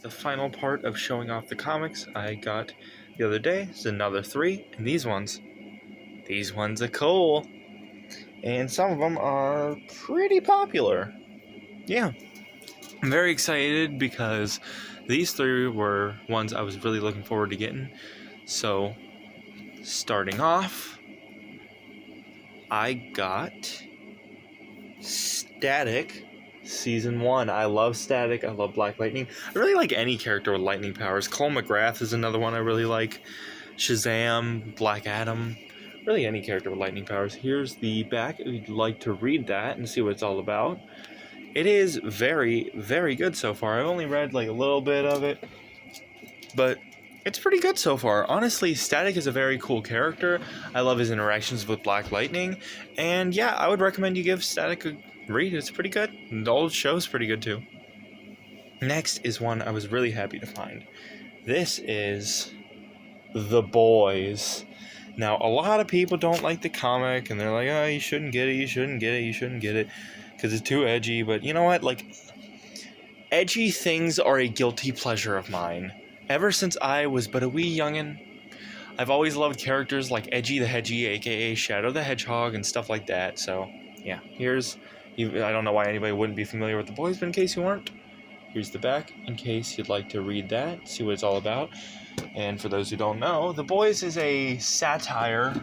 The final part of showing off the comics I got the other day is another 3, and these ones are cool, and some of them are pretty popular. Yeah, I'm very excited because these 3 were ones I was really looking forward to getting. So, starting off, I got Static Season 1. I love Static. I love Black Lightning. I really like any character with lightning powers. Cole McGrath is another one I really like. Shazam, Black Adam. Really any character with lightning powers. Here's the back if you'd like to read that and see what it's all about. It is very, very good so far. I've only read like a little bit of it, but it's pretty good so far. Honestly, Static is a very cool character. I love his interactions with Black Lightning. And yeah, I would recommend you give Static a read. It's pretty good. The old show's pretty good too. Next is one I was really happy to find. This is The Boys. Now, a lot of people don't like the comic, and they're like, oh, you shouldn't get it, you shouldn't get it, you shouldn't get it, because it's too edgy. But you know what? Like, edgy things are a guilty pleasure of mine. Ever since I was but a wee youngin', I've always loved characters like Edgy the Hedgie, aka Shadow the Hedgehog, and stuff like that. So, yeah, I don't know why anybody wouldn't be familiar with The Boys, but in case you weren't, here's the back, in case you'd like to read that, see what it's all about. And for those who don't know, The Boys is a satire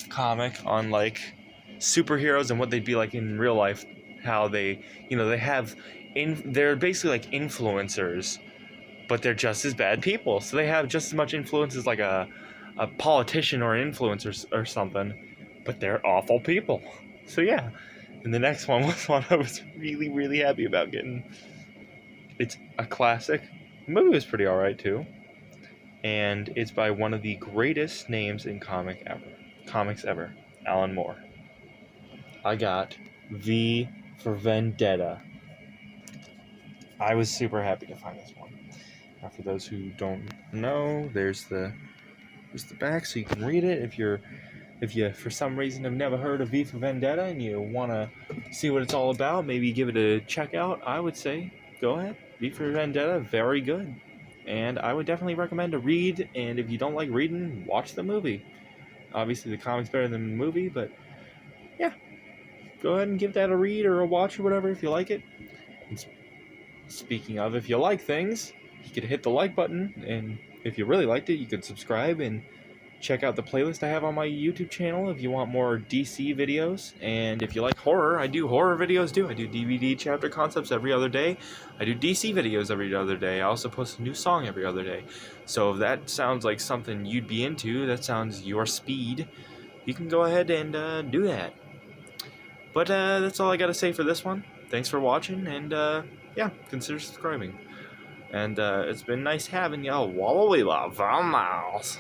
comic on, like, superheroes and what they'd be like in real life. How they're basically like influencers, but they're just as bad people. So they have just as much influence as like a politician or an influencer or something, but they're awful people. So yeah, and the next one was one I was really, really happy about getting. It's a classic. The movie was pretty alright too, and it's by one of the greatest names in comics ever, Alan Moore. I got V for Vendetta. I was super happy to find this one. Now, for those who don't know, there's the back, so you can read it. If you for some reason have never heard of V for Vendetta and you want to see what it's all about, maybe give it a check out, I would say go ahead. V for Vendetta, very good. And I would definitely recommend to read, and if you don't like reading, watch the movie. Obviously, the comic's better than the movie, but yeah, go ahead and give that a read or a watch or whatever if you like it. And speaking of, if you like things, you could hit the like button, and if you really liked it, you could subscribe and check out the playlist I have on my YouTube channel if you want more DC videos. And if you like horror, I do horror videos too. I do DVD chapter concepts every other day. I do DC videos every other day. I also post a new song every other day. So if that sounds like something you'd be into, that sounds your speed, you can go ahead and do that. But that's all I gotta say for this one. Thanks for watching, and yeah, consider subscribing. And it's been nice having y'all. Walla walla, vamos.